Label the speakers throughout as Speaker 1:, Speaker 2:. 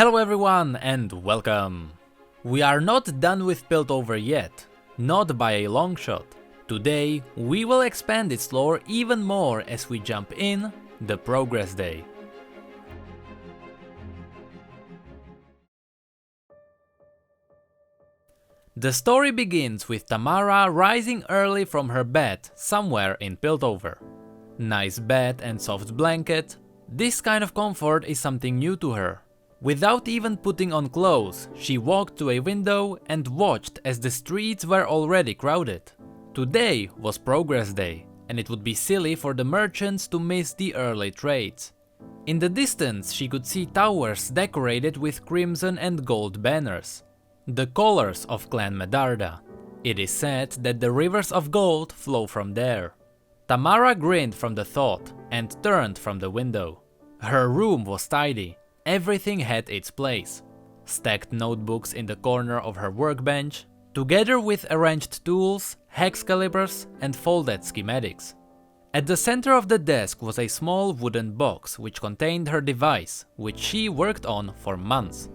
Speaker 1: Hello everyone and welcome! We are not done with Piltover yet, not by a long shot. Today we will expand its lore even more as we jump in the Progress Day. The story begins with Tamara rising early from her bed somewhere in Piltover. Nice bed and soft blanket, this kind of comfort is something new to her. Without even putting on clothes, she walked to a window and watched as the streets were already crowded. Today was Progress Day, and it would be silly for the merchants to miss the early trades. In the distance she could see towers decorated with crimson and gold banners, the colors of Clan Medarda. It is said that the rivers of gold flow from there. Tamara grinned from the thought and turned from the window. Her room was tidy. Everything had its place. Stacked notebooks in the corner of her workbench, together with arranged tools, hex calibers and folded schematics. At the center of the desk was a small wooden box which contained her device, which she worked on for months.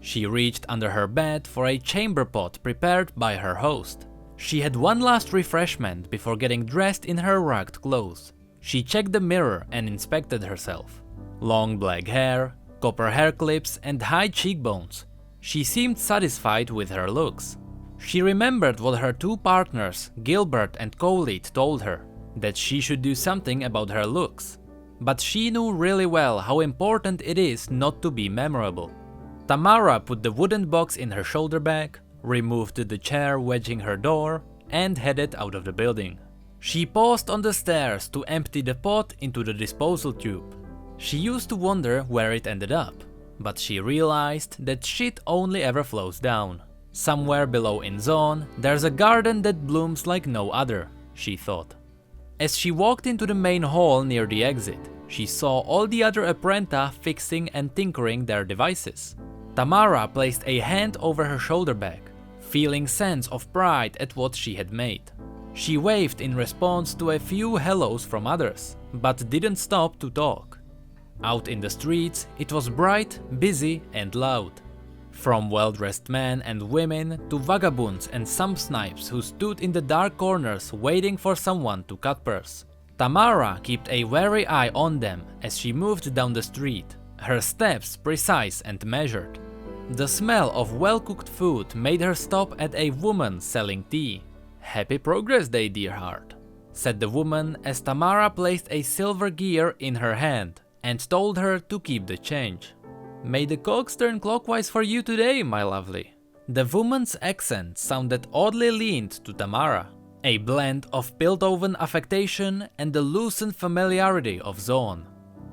Speaker 1: She reached under her bed for a chamber pot prepared by her host. She had one last refreshment before getting dressed in her ragged clothes. She checked the mirror and inspected herself. Long black hair, copper hair clips and high cheekbones. She seemed satisfied with her looks. She remembered what her two partners, Gilbert and Coley, told her, that she should do something about her looks. But she knew really well how important it is not to be memorable. Tamara put the wooden box in her shoulder bag, removed the chair wedging her door, and headed out of the building. She paused on the stairs to empty the pot into the disposal tube. She used to wonder where it ended up, but she realized that shit only ever flows down. Somewhere below in Zone, there's a garden that blooms like no other, she thought. As she walked into the main hall near the exit, she saw all the other apprenta fixing and tinkering their devices. Tamara placed a hand over her shoulder bag, feeling sense of pride at what she had made. She waved in response to a few hellos from others, but didn't stop to talk. Out in the streets, it was bright, busy and loud. From well-dressed men and women to vagabonds and some snipes who stood in the dark corners waiting for someone to cut purse. Tamara kept a wary eye on them as she moved down the street, her steps precise and measured. The smell of well-cooked food made her stop at a woman selling tea. "Happy Progress Day, dear heart," said the woman as Tamara placed a silver gear in her hand and told her to keep the change. "May the cogs turn clockwise for you today, my lovely." The woman's accent sounded oddly leaned to Tamara, a blend of Piltover affectation and the loosened familiarity of Zone.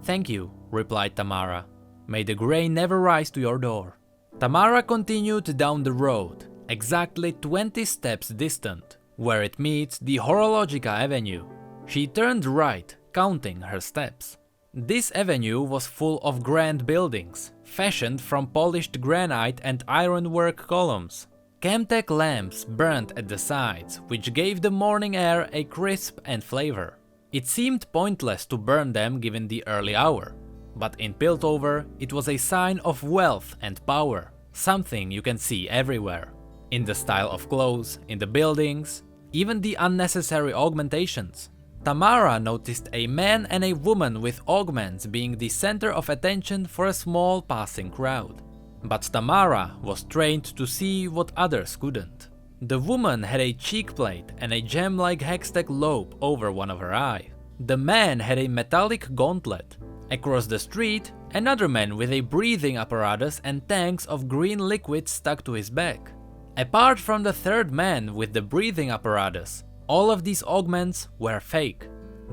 Speaker 1: "Thank you," replied Tamara. "May the grain never rise to your door." Tamara continued down the road, exactly 20 steps distant, where it meets the Horologica Avenue. She turned right, counting her steps. This avenue was full of grand buildings, fashioned from polished granite and ironwork columns. Chemtech lamps burned at the sides, which gave the morning air a crisp and flavor. It seemed pointless to burn them given the early hour, but in Piltover it was a sign of wealth and power, something you can see everywhere. In the style of clothes, in the buildings, even the unnecessary augmentations. Tamara noticed a man and a woman with augments being the center of attention for a small passing crowd. But Tamara was trained to see what others couldn't. The woman had a cheek plate and a gem-like hextech lobe over one of her eyes. The man had a metallic gauntlet. Across the street, another man with a breathing apparatus and tanks of green liquid stuck to his back. Apart from the third man with the breathing apparatus, all of these augments were fake.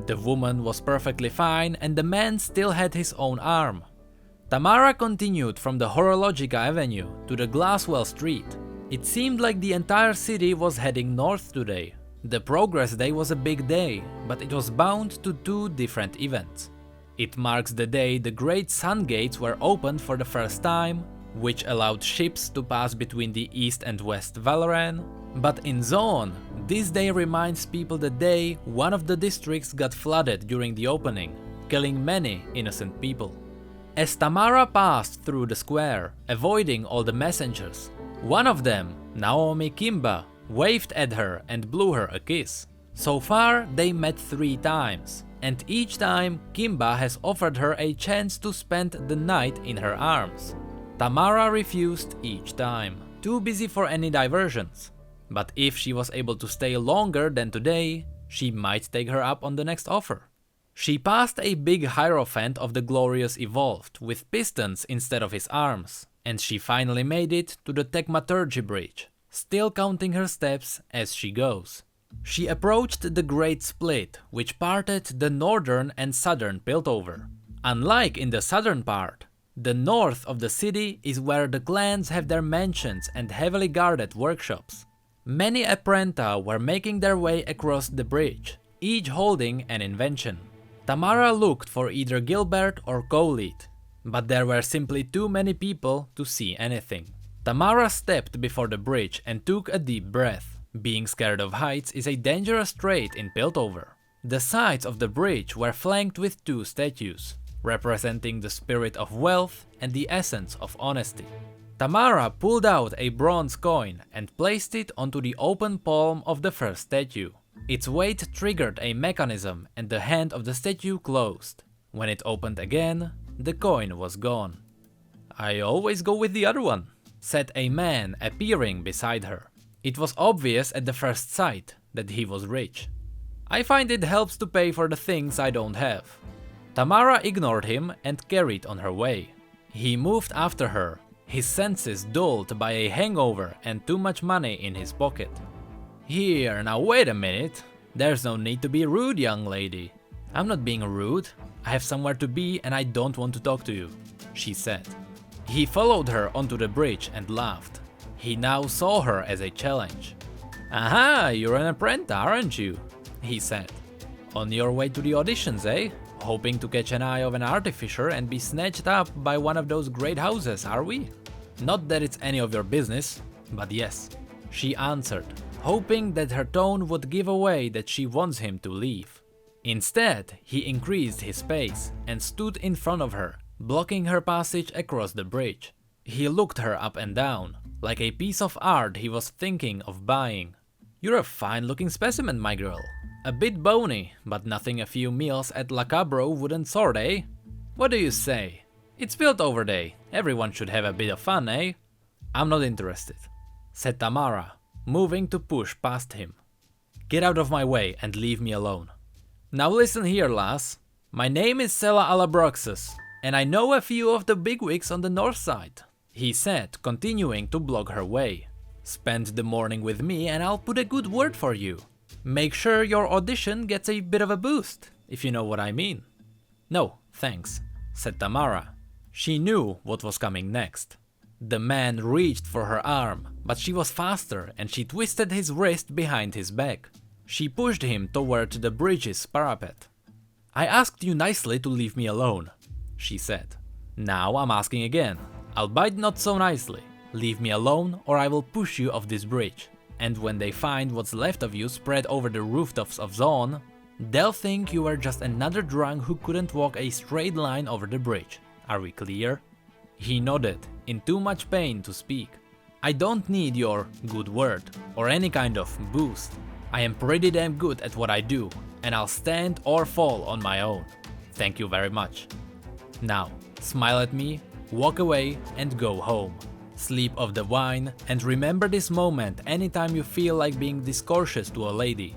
Speaker 1: The woman was perfectly fine and the man still had his own arm. Tamara continued from the Horologica Avenue to the Glasswell Street. It seemed like the entire city was heading north today. The Progress Day was a big day, but it was bound to two different events. It marks the day the Great Sun Gates were opened for the first time, which allowed ships to pass between the East and West Valoran. But in Zone, this day reminds people the day one of the districts got flooded during the opening, killing many innocent people. As Tamara passed through the square, avoiding all the messengers, one of them, Naomi Kimba, waved at her and blew her a kiss. So far, they met 3 times, and each time Kimba has offered her a chance to spend the night in her arms. Tamara refused each time, too busy for any diversions. But if she was able to stay longer than today, she might take her up on the next offer. She passed a big hierophant of the Glorious Evolved with pistons instead of his arms, and she finally made it to the Tecmaturgy Bridge, still counting her steps as she goes. She approached the Great Split, which parted the northern and southern Piltover. Unlike in the southern part, the north of the city is where the clans have their mansions and heavily guarded workshops. Many Apprenta were making their way across the bridge, each holding an invention. Tamara looked for either Gilbert or Coleet, but there were simply too many people to see anything. Tamara stepped before the bridge and took a deep breath. Being scared of heights is a dangerous trait in Piltover. The sides of the bridge were flanked with 2 statues, representing the spirit of wealth and the essence of honesty. Tamara pulled out a bronze coin and placed it onto the open palm of the first statue. Its weight triggered a mechanism and the hand of the statue closed. When it opened again, the coin was gone. "I always go with the other one," said a man appearing beside her. It was obvious at the first sight that he was rich. "I find it helps to pay for the things I don't have." Tamara ignored him and carried on her way. He moved after her, his senses dulled by a hangover and too much money in his pocket. "Here, now wait a minute. There's no need to be rude, young lady." "I'm not being rude. I have somewhere to be and I don't want to talk to you," she said. He followed her onto the bridge and laughed. He now saw her as a challenge. "Aha, you're an apprentice, aren't you?" he said. "On your way to the auditions, eh? Hoping to catch an eye of an artificer and be snatched up by one of those great houses, are we?" "Not that it's any of your business, but yes," she answered, hoping that her tone would give away that she wants him to leave. Instead, he increased his pace and stood in front of her, blocking her passage across the bridge. He looked her up and down, like a piece of art he was thinking of buying. "You're a fine-looking specimen, my girl. A bit bony, but nothing a few meals at La Cabro wouldn't sort, eh? What do you say? It's Piltover Day. Everyone should have a bit of fun, eh?" "I'm not interested," said Tamara, moving to push past him. "Get out of my way and leave me alone." "Now listen here, lass. My name is Sela Alabroxus, and I know a few of the bigwigs on the north side," he said, continuing to block her way. "Spend the morning with me and I'll put a good word for you. Make sure your audition gets a bit of a boost, if you know what I mean." "No, thanks," said Tamara. She knew what was coming next. The man reached for her arm, but she was faster and she twisted his wrist behind his back. She pushed him toward the bridge's parapet. "I asked you nicely to leave me alone," she said. "Now I'm asking again, albeit not so nicely. Leave me alone or I will push you off this bridge. And when they find what's left of you spread over the rooftops of Zon, they'll think you are just another drunk who couldn't walk a straight line over the bridge. Are we clear?" He nodded, in too much pain to speak. "I don't need your good word or any kind of boost. I am pretty damn good at what I do, and I'll stand or fall on my own. Thank you very much. Now, smile at me, walk away, and go home. Sleep off the wine, and remember this moment anytime you feel like being discourteous to a lady."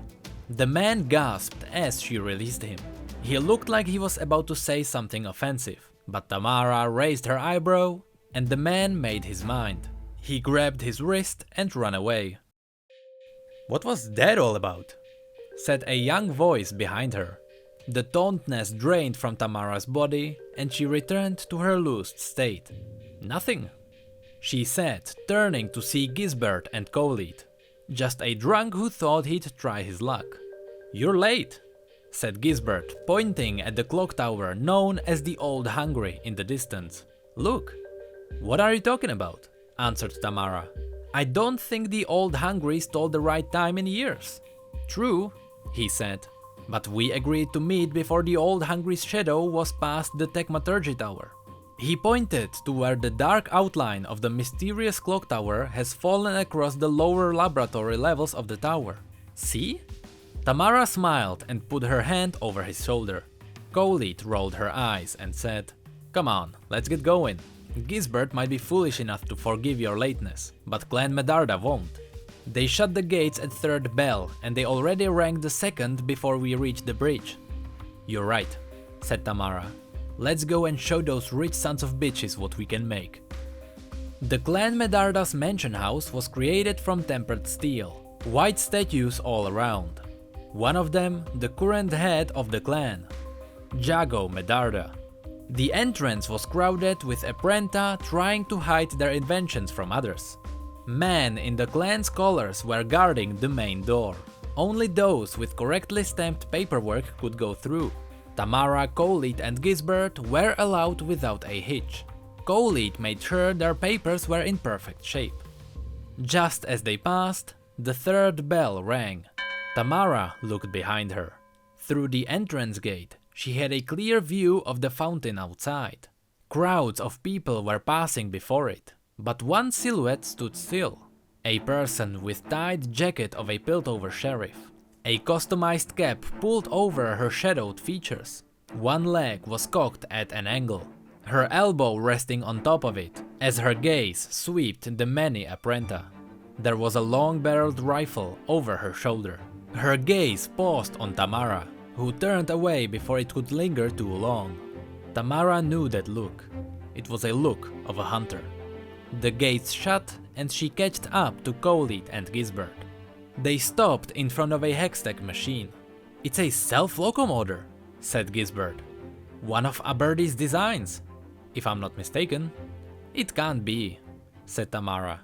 Speaker 1: The man gasped as she released him. He looked like he was about to say something offensive, but Tamara raised her eyebrow, and the man made his mind. He grabbed his wrist and ran away. "What was that all about?" said a young voice behind her. The tauntness drained from Tamara's body, and she returned to her loosed state. "Nothing," she said, turning to see Gisbert and Coleet. "Just a drunk who thought he'd try his luck." "You're late," said Gisbert, pointing at the clock tower known as the Old Hungry in the distance. "Look." "What are you talking about?" answered Tamara. "I don't think the Old Hungry stole the right time in years." "True," he said, "but we agreed to meet before the Old Hungry's shadow was past the Tecmaturgy Tower." He pointed to where the dark outline of the mysterious clock tower has fallen across the lower laboratory levels of the tower. See? Tamara smiled and put her hand over his shoulder. Colette rolled her eyes and said, "Come on, let's get going. Gisbert might be foolish enough to forgive your lateness, but Clan Medarda won't. They shut the gates at 3rd bell and they already rang the 2nd before we reached the bridge." "You're right," said Tamara. "Let's go and show those rich sons of bitches what we can make." The Clan Medarda's mansion house was created from tempered steel, white statues all around. One of them, the current head of the clan, Jago Medarda. The entrance was crowded with Apprenta trying to hide their inventions from others. Men in the clan's colors were guarding the main door. Only those with correctly stamped paperwork could go through. Tamara, Colette and Gisbert were allowed without a hitch. Colette made sure their papers were in perfect shape. Just as they passed, the 3rd bell rang. Tamara looked behind her. Through the entrance gate, she had a clear view of the fountain outside. Crowds of people were passing before it, but one silhouette stood still. A person with tied jacket of a Piltover sheriff. A customized cap pulled over her shadowed features. One leg was cocked at an angle, her elbow resting on top of it, as her gaze swept the many Apprenta. There was a long-barreled rifle over her shoulder. Her gaze paused on Tamara, who turned away before it could linger too long. Tamara knew that look. It was a look of a hunter. The gates shut and she catched up to Colette and Gisbert. They stopped in front of a hextech machine. "It's a self-locomotor," said Gisbert. "One of Aberdy's designs, if I'm not mistaken." "It can't be," said Tamara.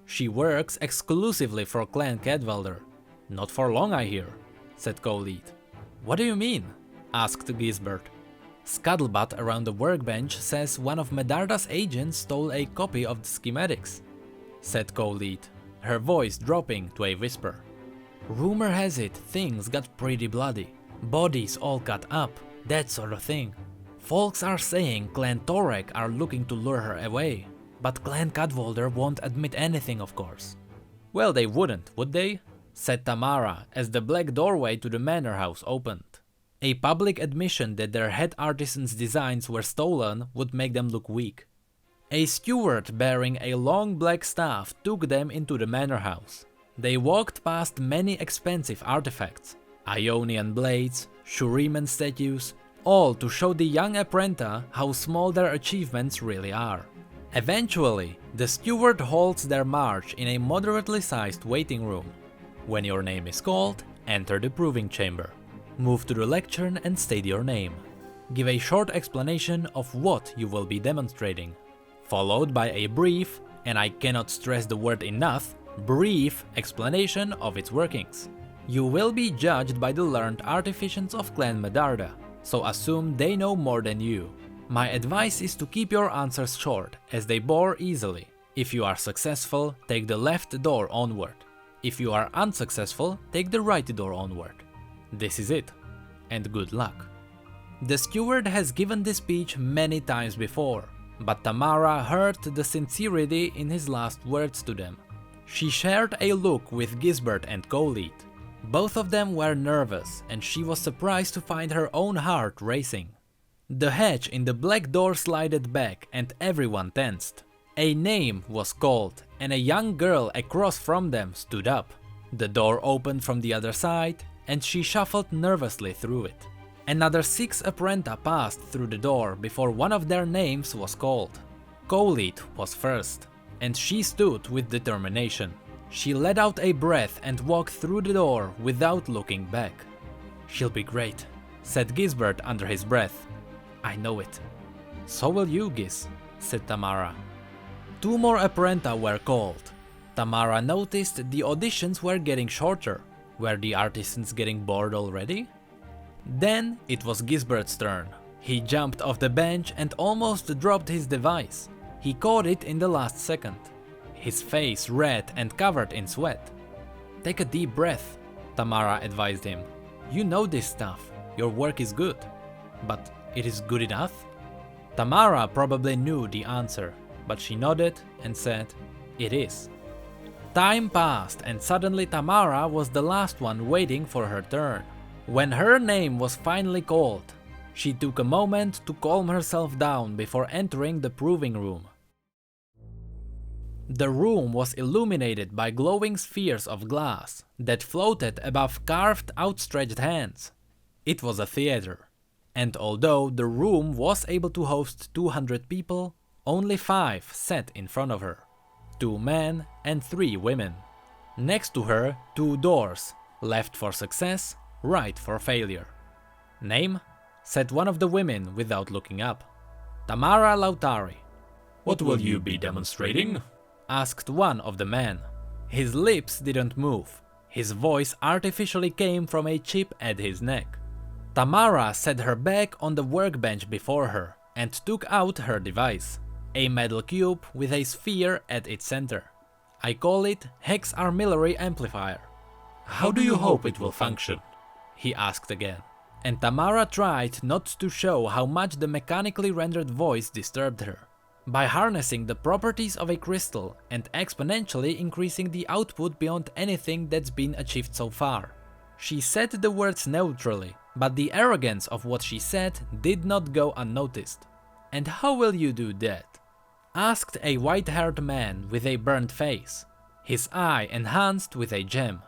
Speaker 1: "She works exclusively for Clan Cadwalder." "Not for long, I hear," said Colette. "What do you mean?" asked Gisbert. "Scuttlebutt around the workbench says one of Medarda's agents stole a copy of the schematics," said Colette, her voice dropping to a whisper. "Rumor has it things got pretty bloody. Bodies all cut up, that sort of thing. Folks are saying Clan Torek are looking to lure her away, but Clan Cadwalder won't admit anything, of course." "Well, they wouldn't, would they?" said Tamara as the black doorway to the manor house opened. A public admission that their head artisan's designs were stolen would make them look weak. A steward bearing a long black staff took them into the manor house. They walked past many expensive artifacts, Ionian blades, Shuriman statues, all to show the young Apprenta how small their achievements really are. Eventually, the steward halts their march in a moderately sized waiting room. When your name is called, enter the proving chamber. Move to the lectern and state your name. Give a short explanation of what you will be demonstrating, followed by a brief, and I cannot stress the word enough, brief explanation of its workings. You will be judged by the learned artificers of Clan Medarda, so assume they know more than you. My advice is to keep your answers short, as they bore easily. If you are successful, take the left door onward. If you are unsuccessful, take the right door onward. This is it, and good luck. The steward has given this speech many times before, but Tamara heard the sincerity in his last words to them. She shared a look with Gisbert and Colette. Both of them were nervous, and she was surprised to find her own heart racing. The hatch in the black door slided back and everyone tensed. A name was called, and a young girl across from them stood up. The door opened from the other side, and she shuffled nervously through it. Another 6 Apprenta passed through the door before one of their names was called. Colette was first, and she stood with determination. She let out a breath and walked through the door without looking back. "She'll be great," said Gisbert under his breath. "I know it." "So will you, Gis," said Tamara. 2 more Apprenta were called. Tamara noticed the auditions were getting shorter. Were the artisans getting bored already? Then it was Gisbert's turn. He jumped off the bench and almost dropped his device. He caught it in the last second. His face red and covered in sweat. "Take a deep breath," Tamara advised him. "You know this stuff. Your work is good. But it is good enough?" Tamara probably knew the answer, but she nodded and said, "It is." Time passed and suddenly Tamara was the last one waiting for her turn. When her name was finally called, she took a moment to calm herself down before entering the proving room. The room was illuminated by glowing spheres of glass that floated above carved outstretched hands. It was a theater, and although the room was able to host 200 people, only 5 sat in front of her. 2 men and 3 women. Next to her, 2 doors, left for success, right for failure. "Name?" said one of the women without looking up. "Tamara Lautari."
Speaker 2: What will you be demonstrating?
Speaker 1: Asked one of the men. His lips didn't move. His voice artificially came from a chip at his neck. Tamara set her back on the workbench before her and took out her device. A metal cube with a sphere at its center. I call it Hex Armillary Amplifier.
Speaker 2: How do you hope it will function?
Speaker 1: He asked again. And Tamara tried not to show how much the mechanically rendered voice disturbed her. By harnessing the properties of a crystal and exponentially increasing the output beyond anything that's been achieved so far. She said the words neutrally, but the arrogance of what she said did not go unnoticed. "And how will you do that?" asked a white-haired man with a burnt face, his eye enhanced with a gem.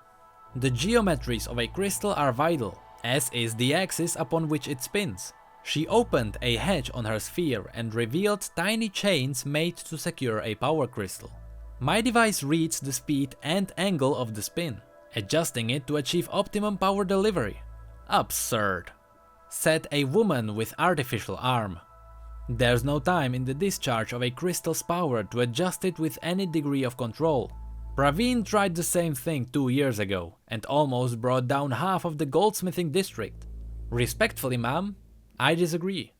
Speaker 1: The geometries of a crystal are vital, as is the axis upon which it spins. She opened a hatch on her sphere and revealed tiny chains made to secure a power crystal. My device reads the speed and angle of the spin, adjusting it to achieve optimum power delivery. "Absurd," said a woman with artificial arm. "There's no time in the discharge of a crystal's power to adjust it with any degree of control. Praveen tried the same thing 2 years ago and almost brought down half of the goldsmithing district. Respectfully, ma'am, I disagree."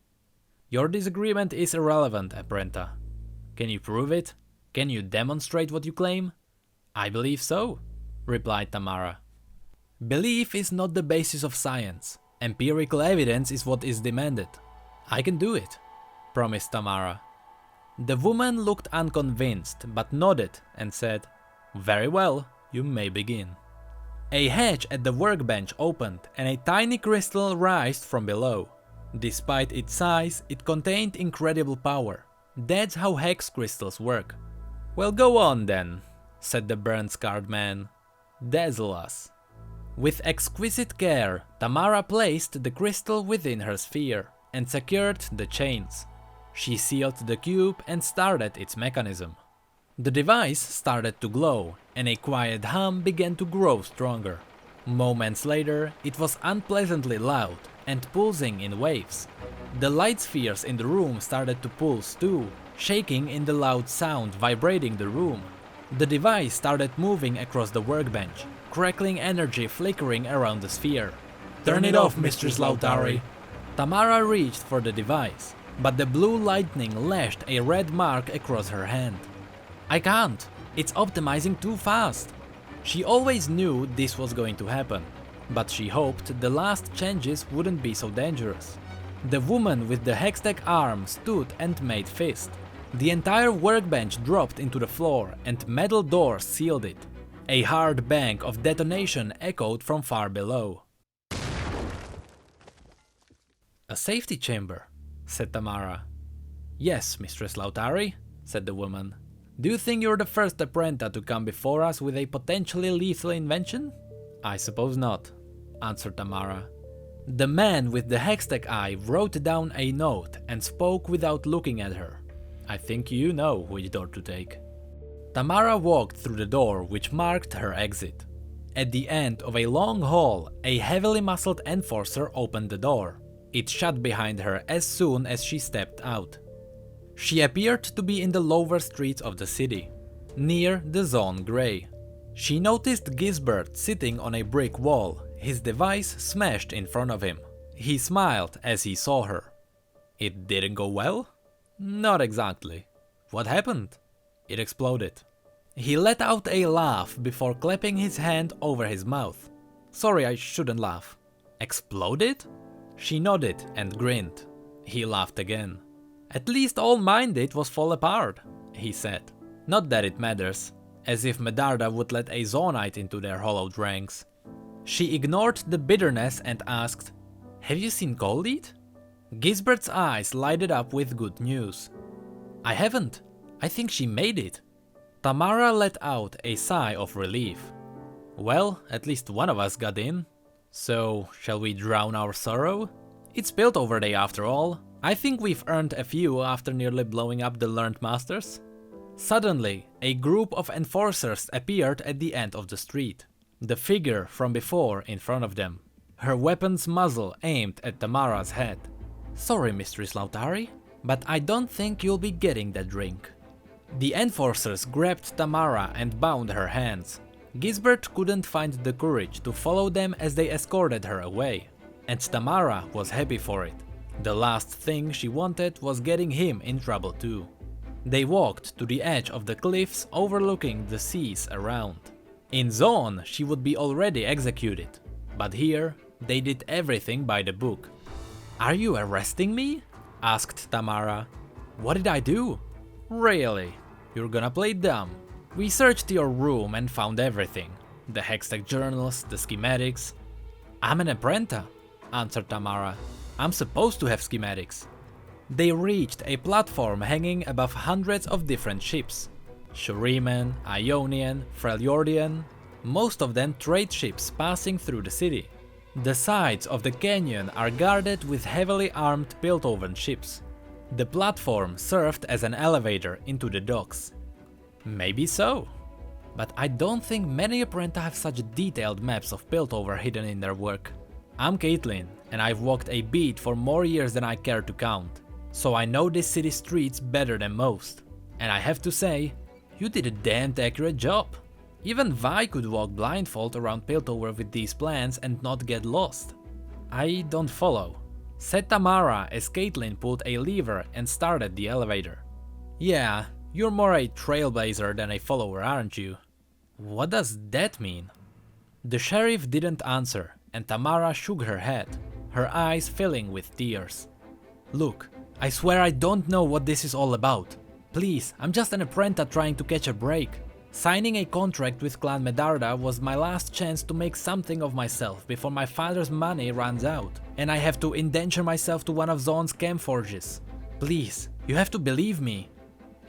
Speaker 1: "Your disagreement is irrelevant, Apprenta. Can you prove it? Can you demonstrate what you claim?" "I believe so," replied Tamara. "Belief is not the basis of science. Empirical evidence is what is demanded." "I can do it," promised Tamara. The woman looked unconvinced but nodded and said, "Very well, you may begin." A hatch at the workbench opened and a tiny crystal rised from below. Despite its size, it contained incredible power. That's how hex crystals work. "Well, go on then," said the burnt-scarred man. "Dazzle us." With exquisite care, Tamara placed the crystal within her sphere and secured the chains. She sealed the cube and started its mechanism. The device started to glow, and a quiet hum began to grow stronger. Moments later, it was unpleasantly loud and pulsing in waves. The light spheres in the room started to pulse too, shaking in the loud sound vibrating the room. The device started moving across the workbench, crackling energy flickering around the sphere.
Speaker 2: Turn it off, Mistress Lautari.
Speaker 1: Tamara reached for the device, but the blue lightning lashed a red mark across her hand. "I can't, it's optimizing too fast." She always knew this was going to happen, but she hoped the last changes wouldn't be so dangerous. The woman with the hextech arm stood and made fist. The entire workbench dropped into the floor and metal doors sealed it. A hard bang of detonation echoed from far below. "A safety chamber," said Tamara. "Yes, Mistress Lautari," said the woman. "Do you think you're the first Apprenta to come before us with a potentially lethal invention?" "I suppose not," answered Tamara. The man with the hextech eye wrote down a note and spoke without looking at her. "I think you know which door to take." Tamara walked through the door which marked her exit. At the end of a long hall, a heavily muscled enforcer opened the door. It shut behind her as soon as she stepped out. She appeared to be in the lower streets of the city, near the Zone Grey. She noticed Gisbert sitting on a brick wall, his device smashed in front of him. He smiled as he saw her. "It didn't go well?" "Not exactly." "What happened?" "It exploded." He let out a laugh before clapping his hand over his mouth. "Sorry, I shouldn't laugh." "Exploded?" She nodded and grinned. He laughed again. At least all mine did was fall apart, he said. Not that it matters, as if Medarda would let a Zoanite into their hollowed ranks. She ignored the bitterness and asked, "Have you seen Goldie?" Gisbert's eyes lighted up with good news. "I haven't. I think she made it." Tamara let out a sigh of relief. "Well, at least one of us got in. So, shall we drown our sorrow? It's Piltover Day after all. I think we've earned a few after nearly blowing up the Learned Masters." Suddenly, a group of enforcers appeared at the end of the street. The figure from before in front of them, her weapon's muzzle aimed at Tamara's head. "Sorry, Mistress Lautari, but I don't think you'll be getting that drink." The enforcers grabbed Tamara and bound her hands. Gisbert couldn't find the courage to follow them as they escorted her away, and Tamara was happy for it. The last thing she wanted was getting him in trouble too. They walked to the edge of the cliffs overlooking the seas around. In Zone, she would be already executed, but here they did everything by the book. "Are you arresting me?" asked Tamara. "What did I do?" "Really? You're gonna play dumb. We searched your room and found everything. The Hextech journals, the schematics." "I'm an apprentice," answered Tamara. "I'm supposed to have schematics." They reached a platform hanging above hundreds of different ships. Shuriman, Ionian, Freljordian, most of them trade ships passing through the city. The sides of the canyon are guarded with heavily armed Piltover ships. The platform served as an elevator into the docks. Maybe so, but I don't think many apprentices have such detailed maps of Piltover hidden in their work. I'm Caitlin, and I've walked a beat for more years than I care to count, so I know this city's streets better than most. And I have to say, you did a damned accurate job. Even Vi could walk blindfold around Piltover with these plans and not get lost. "I don't follow," said Tamara as Caitlin pulled a lever and started the elevator. "Yeah, you're more a trailblazer than a follower, aren't you?" "What does that mean?" The sheriff didn't answer, and Tamara shook her head, her eyes filling with tears. "Look, I swear I don't know what this is all about. Please, I'm just an apprentice trying to catch a break. Signing a contract with Clan Medarda was my last chance to make something of myself before my father's money runs out, and I have to indenture myself to one of Zone's camp forges. Please, you have to believe me."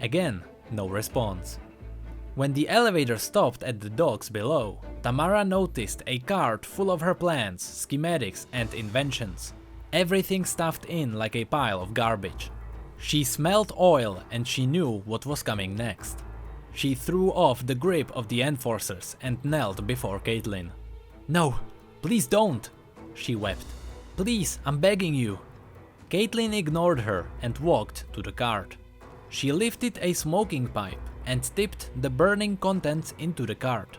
Speaker 1: Again, no response. When the elevator stopped at the docks below, Tamara noticed a cart full of her plans, schematics and inventions. Everything stuffed in like a pile of garbage. She smelled oil and she knew what was coming next. She threw off the grip of the enforcers and knelt before Caitlin. "No, please don't," she wept. "Please, I'm begging you." Caitlin ignored her and walked to the cart. She lifted a smoking pipe and tipped the burning contents into the cart.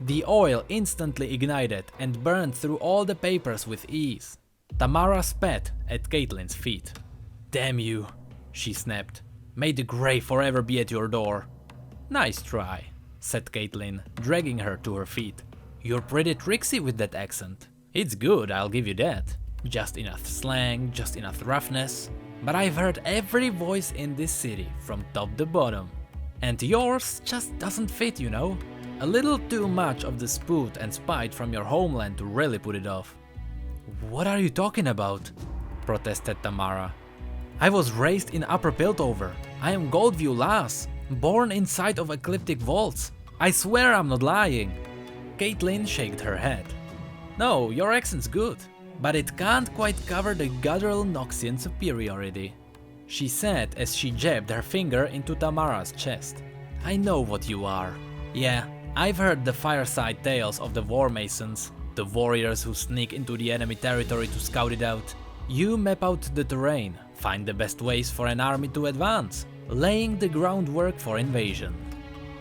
Speaker 1: The oil instantly ignited and burned through all the papers with ease. Tamara spat at Caitlin's feet. "Damn you," she snapped. "May the grave forever be at your door." "Nice try," said Caitlin, dragging her to her feet. "You're pretty tricksy with that accent. It's good, I'll give you that. Just enough slang, just enough roughness. But I've heard every voice in this city from top to bottom. And yours just doesn't fit, you know? A little too much of the spoot and spite from your homeland to really put it off." "What are you talking about?" protested Tamara. "I was raised in Upper Piltover. I am Goldview Lass, born inside of ecliptic vaults. I swear I'm not lying." Caitlin shook her head. "No, your accent's good, but it can't quite cover the guttural Noxian superiority," she said as she jabbed her finger into Tamara's chest. "I know what you are. Yeah, I've heard the fireside tales of the War Masons, the warriors who sneak into the enemy territory to scout it out. You map out the terrain, find the best ways for an army to advance, laying the groundwork for invasion."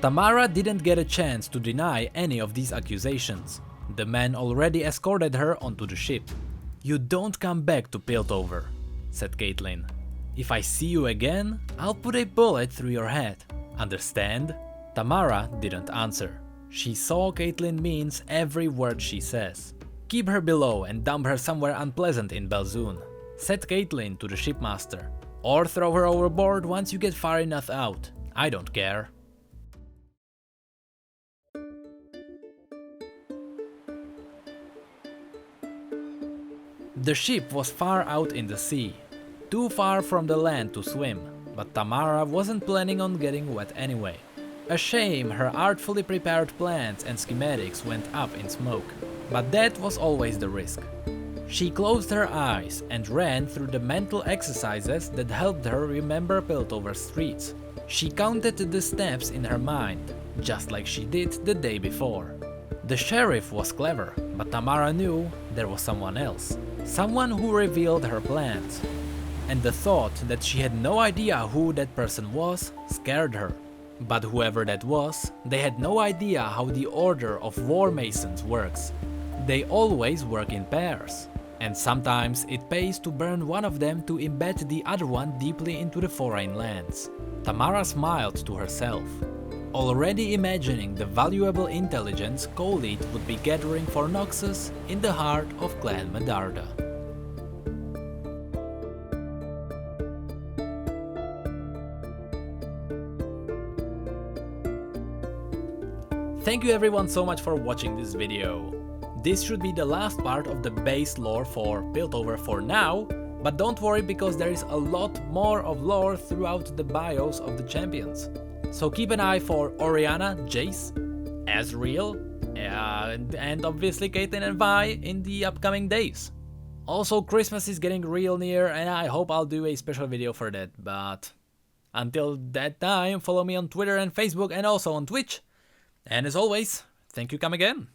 Speaker 1: Tamara didn't get a chance to deny any of these accusations. The men already escorted her onto the ship. "You don't come back to Piltover," said Caitlin. "If I see you again, I'll put a bullet through your head. Understand?" Tamara didn't answer. She saw Caitlin means every word she says. "Keep her below and dump her somewhere unpleasant in Belzoon," said Caitlin to the shipmaster. Or throw her overboard once you get far enough out. I don't care. The ship was far out in the sea, too far from the land to swim, but Tamara wasn't planning on getting wet anyway. A shame her artfully prepared plans and schematics went up in smoke, but that was always the risk. She closed her eyes and ran through the mental exercises that helped her remember Piltover streets. She counted the steps in her mind, just like she did the day before. The sheriff was clever, but Tamara knew there was someone else. Someone who revealed her plans. And the thought that she had no idea who that person was scared her. But whoever that was, they had no idea how the Order of War Masons works. They always work in pairs. And sometimes it pays to burn one of them to embed the other one deeply into the foreign lands. Tamara smiled to herself, already imagining the valuable intelligence Khalid would be gathering for Noxus in the heart of Clan Medarda. Thank you everyone so much for watching this video. This should be the last part of the base lore for Piltover for now, but don't worry because there is a lot more of lore throughout the bios of the champions. So keep an eye for Orianna, Jace, Azriel, and obviously Caitlyn and Vi in the upcoming days. Also, Christmas is getting real near and I hope I'll do a special video for that, but until that time, follow me on Twitter and Facebook and also on Twitch. And as always, thank you come again.